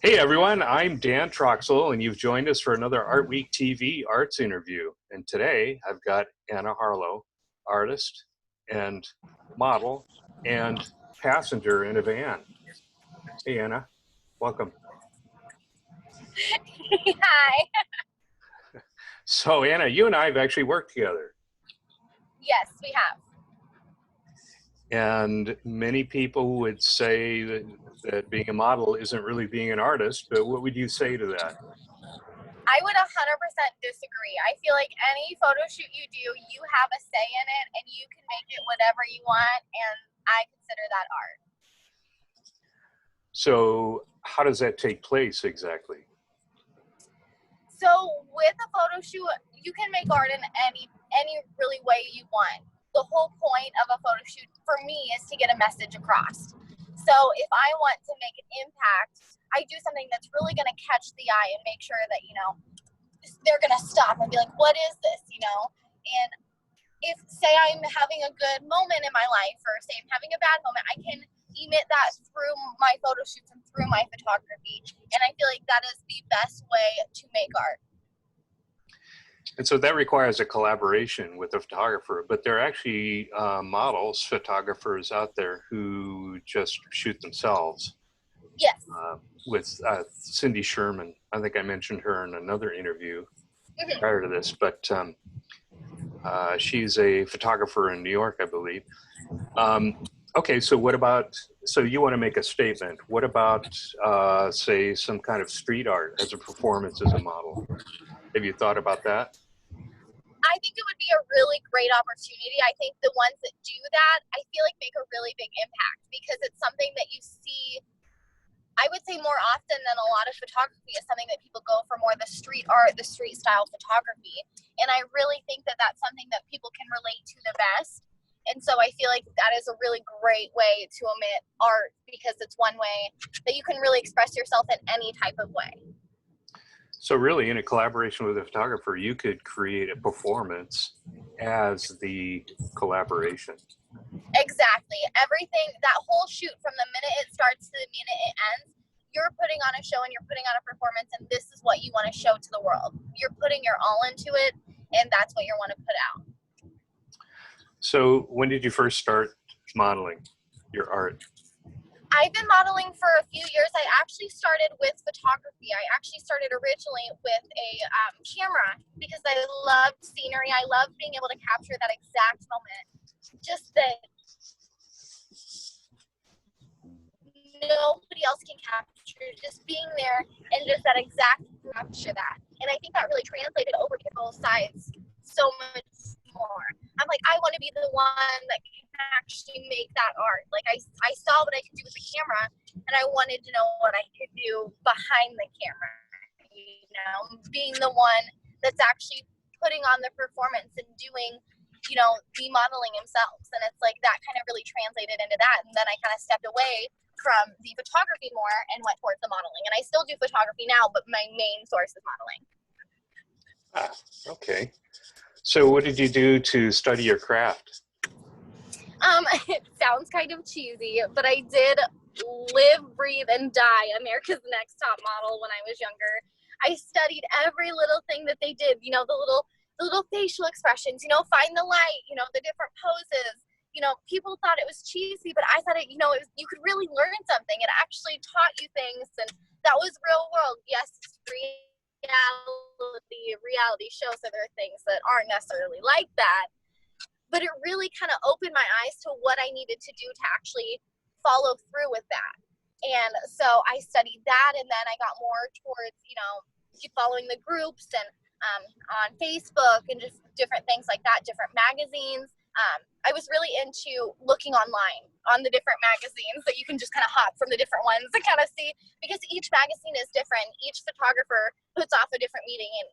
Hey everyone, I'm Dan Troxell, and you've joined us for another ArtWeek TV arts interview. And today I've got Anna Harlow, artist and model and passenger in a van. Hey Anna, welcome. Hi. So Anna, you and I have actually worked together. Yes, we have. And many people would say that being a model isn't really being an artist, but what would you say to that? I would 100% disagree. I feel like any photo shoot you do, you have a say in it and you can make it whatever you want, and I consider that art. So how does that take place exactly? So with a photo shoot, you can make art in any really way you want. The whole point of a photo shoot for me is to get a message across. So if I want to make an impact, I do something that's really going to catch the eye and make sure that, they're going to stop and be like, what is this, And if, say, I'm having a good moment in my life, or say I'm having a bad moment, I can emit that through my photo shoots and through my photography. And I feel like that is the best way to make art. And so that requires a collaboration with a photographer, but there are actually models, photographers out there who just shoot themselves. Yes. With Cindy Sherman. I think I mentioned her in another interview prior to this, but she's a photographer in New York, I believe. Okay, so what about, so you want to make a statement. What about, say, some kind of street art as a performance as a model? Have you thought about that? I think it would be a really great opportunity. I think the ones that do that, I feel like make a really big impact because it's something that you see, I would say more often than a lot of photography is something that people go for more the street art, the street style photography. And I really think that that's something that people can relate to the best. And so I feel like that is a really great way to omit art because it's one way that you can really express yourself in any type of way. So really, in a collaboration with a photographer, you could create a performance as the collaboration. Exactly. Everything, that whole shoot from the minute it starts to the minute it ends, you're putting on a show and you're putting on a performance, and this is what you want to show to the world. You're putting your all into it, and that's what you want to put out. So when did you first start modeling your art? I've been modeling for a few years. I actually started with photography. I actually started originally with a camera because I loved scenery. I loved being able to capture that exact moment. Just that nobody else can capture, just being there and just that exact capture that. And I think that really translated over to both sides so much more. I'm like, I want to be the one that can actually make that art. Like I saw what I could do with the camera, and I wanted to know what I could do behind the camera. Being the one that's actually putting on the performance and doing, the modeling themselves. And it's like that kind of really translated into that. And then I kind of stepped away from the photography more and went towards the modeling. And I still do photography now, but my main source is modeling. Ah, okay. So what did you do to study your craft? It sounds kind of cheesy, but I did live, breathe, and die America's Next Top Model when I was younger. I studied every little thing that they did, the little facial expressions, find the light, the different poses. People thought it was cheesy, but I thought you could really learn something. It actually taught you things, and that was real world. Yes, it's reality shows, so there are things that aren't necessarily like that. But it really kind of opened my eyes to what I needed to do to actually follow through with that. And so I studied that, and then I got more towards, following the groups and on Facebook and just different things like that, different magazines. I was really into looking online on the different magazines that you can just kind of hop from the different ones to kind of see, because each magazine is different. Each photographer puts off a different meeting, and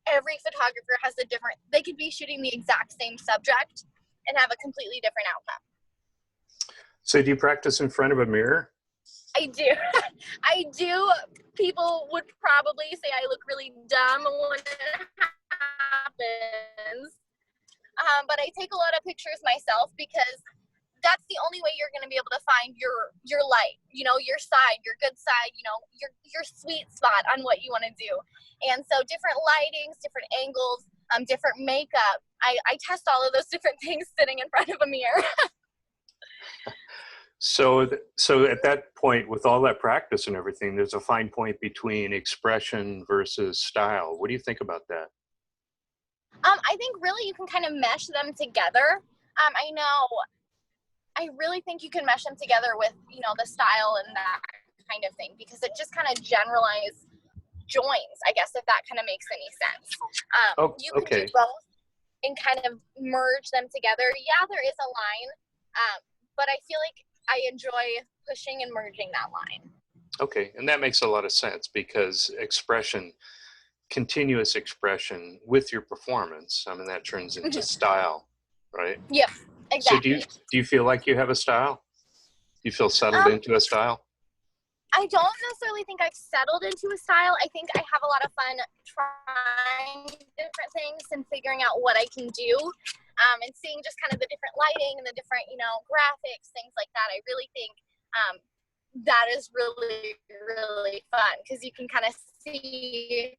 every photographer has a different, they could be shooting the exact same subject and have a completely different outcome. So do you practice in front of a mirror? I do. I do. People would probably say I look really dumb when it happens. But I take a lot of pictures myself because that's the only way you're going to be able to find your light, you know, your side, your good side, you know, your sweet spot on what you want to do. And so different lightings, different angles, different makeup. I test all of those different things sitting in front of a mirror. So at that point, with all that practice and everything, there's a fine point between expression versus style. What do you think about that? I think really you can kind of mesh them together. I really think you can mesh them together with, you know, the style and that kind of thing, because it just kind of generalize joins, I guess, if that kind of makes any sense. You can do both and kind of merge them together. Yeah, there is a line, but I feel like I enjoy pushing and merging that line. Okay, and that makes a lot of sense, because expression, continuous expression with your performance, I mean, that turns into style, right? Yeah, exactly. So do you feel like you have a style? Do you feel settled into a style? I don't necessarily think I've settled into a style. I think I have a lot of fun trying different things and figuring out what I can do, and seeing just kind of the different lighting and the different, you know, graphics, things like that. I really think that is really, really fun, because you can kind of see.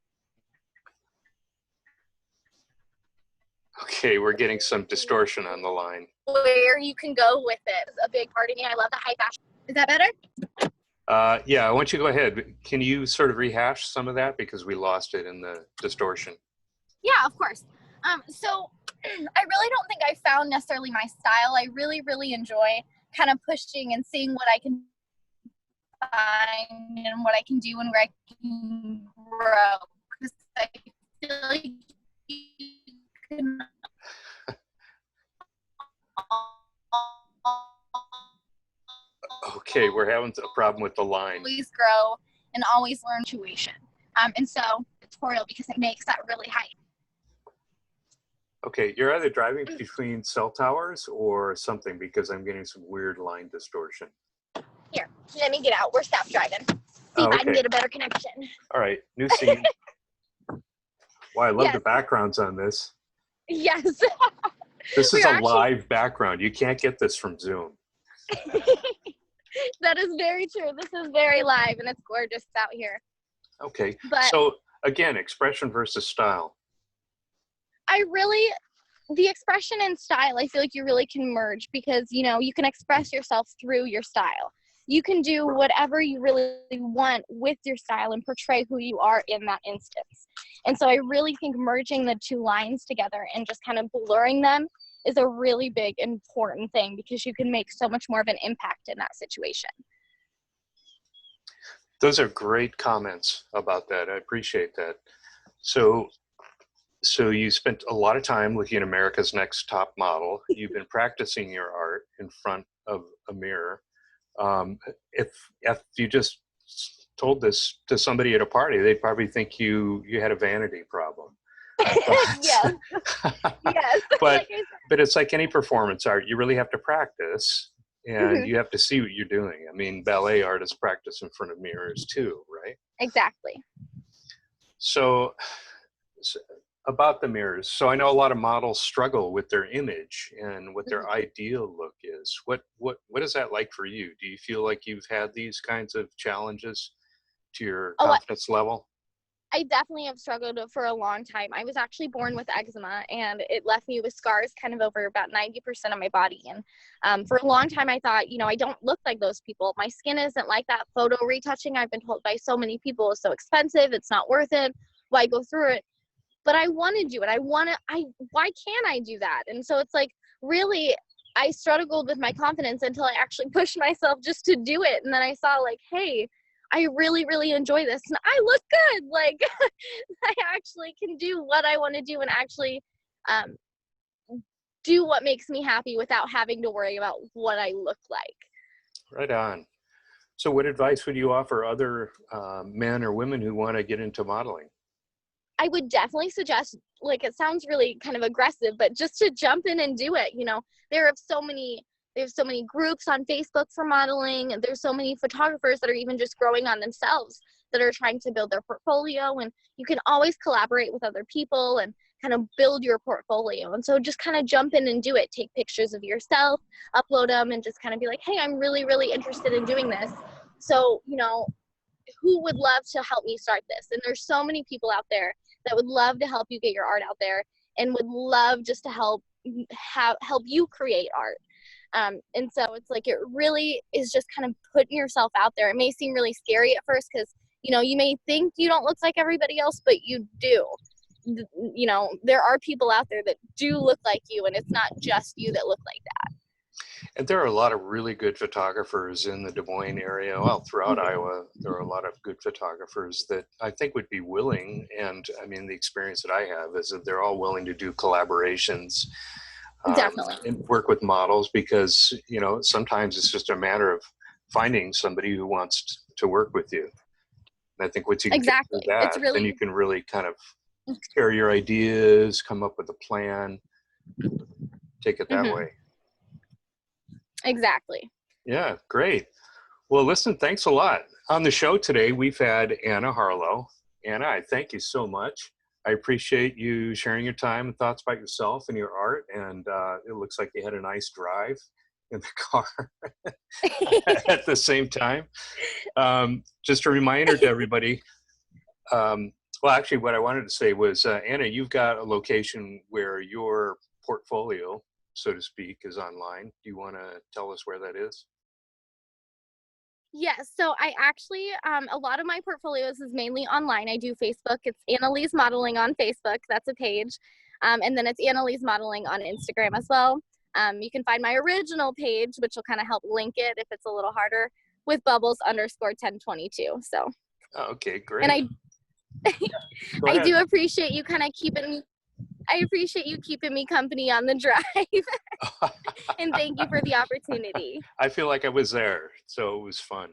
Okay, we're getting some distortion on the line. Where you can go with it is a big part of me. I love the high fashion. Is that better? Yeah, why don't you go ahead. Can you sort of rehash some of that, because we lost it in the distortion? Yeah, of course. So I really don't think I found necessarily my style. I really, really enjoy kind of pushing and seeing what I can find and what I can do and where I can grow. Because I feel like you can Okay, we're having a problem with the line. always grow and always learn tuition. And so tutorial, because it makes that really high. Okay, you're either driving between cell towers or something, because I'm getting some weird line distortion. Here, let me get out. We're stop driving. See if I can get a better connection. All right, new scene. Wow, I love the backgrounds on this. Yes. This is a live background. You can't get this from Zoom. That is very true. This is very live, and it's gorgeous out here. Okay, but so again, expression versus style. The expression and style, I feel like you really can merge, because, you know, you can express yourself through your style. You can do whatever you really want with your style and portray who you are in that instance. And so I really think merging the two lines together and just kind of blurring them is a really big, important thing, because you can make so much more of an impact in that situation. Those are great comments about that. I appreciate that. So you spent a lot of time looking at America's Next Top Model. You've been practicing your art in front of a mirror. If you just told this to somebody at a party, they'd probably think you had a vanity problem. Yes. Yes. But it's like any performance art. You really have to practice, and you have to see what you're doing. I mean, ballet artists practice in front of mirrors too, right? Exactly. So about the mirrors. So I know a lot of models struggle with their image and what their ideal look is. What is that like for you? Do you feel like you've had these kinds of challenges to your confidence level? I definitely have struggled for a long time. I was actually born with eczema, and it left me with scars kind of over about 90% of my body. And for a long time, I thought, you know, I don't look like those people. My skin isn't like that. Photo retouching, I've been told by so many people, is so expensive. It's not worth it. Why go through it? But I want to do it. Why can't I do that? And so it's like, really, I struggled with my confidence until I actually pushed myself just to do it. And then I saw, like, hey, I really, really enjoy this. And I look good. Like, I actually can do what I want to do and actually do what makes me happy without having to worry about what I look like. Right on. So what advice would you offer other men or women who want to get into modeling? I would definitely suggest, like, it sounds really kind of aggressive, but just to jump in and do it. You know, there's so many groups on Facebook for modeling, and there's so many photographers that are even just growing on themselves that are trying to build their portfolio, and you can always collaborate with other people and kind of build your portfolio. And so just kind of jump in and do it. Take pictures of yourself, upload them, and just kind of be like, hey, I'm really, really interested in doing this. So, you know, who would love to help me start this? And there's so many people out there that would love to help you get your art out there and would love just to help you create art. And so it's like, it really is just kind of putting yourself out there. It may seem really scary at first because, you know, you may think you don't look like everybody else, but you do. You know, there are people out there that do look like you, and it's not just you that look like that. And there are a lot of really good photographers in the Des Moines area. Well, throughout Iowa, there are a lot of good photographers that I think would be willing. And I mean, the experience that I have is that they're all willing to do collaborations. Definitely. And work with models, because, you know, sometimes it's just a matter of finding somebody who wants to work with you. And I think once you can get through that, then you can really kind of share your ideas, come up with a plan, take it that way. Exactly. Yeah, great. Well, listen, thanks a lot. On the show today, we've had Anna Harlow. Anna, I thank you so much. I appreciate you sharing your time and thoughts about yourself and your art. And it looks like you had a nice drive in the car at the same time. Just a reminder to everybody. Well, actually, what I wanted to say was, Anna, you've got a location where your portfolio, so to speak, is online. Do you want to tell us where that is? Yes, so I actually, a lot of my portfolios is mainly online. I do Facebook. It's Annalise Modeling on Facebook. That's a page. And then it's Annalise Modeling on Instagram as well. You can find my original page, which will kind of help link it if it's a little harder, with Bubbles_1022. So. Okay, great. And I do appreciate you kind of keeping me. I appreciate you keeping me company on the drive. And thank you for the opportunity. I feel like I was there, so it was fun.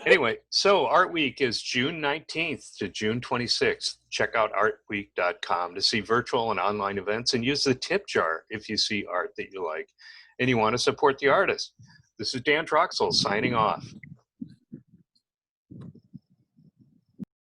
Anyway, so Art Week is June 19th to June 26th. Check out artweek.com to see virtual and online events, and use the tip jar if you see art that you like and you want to support the artist. This is Dan Troxell signing off.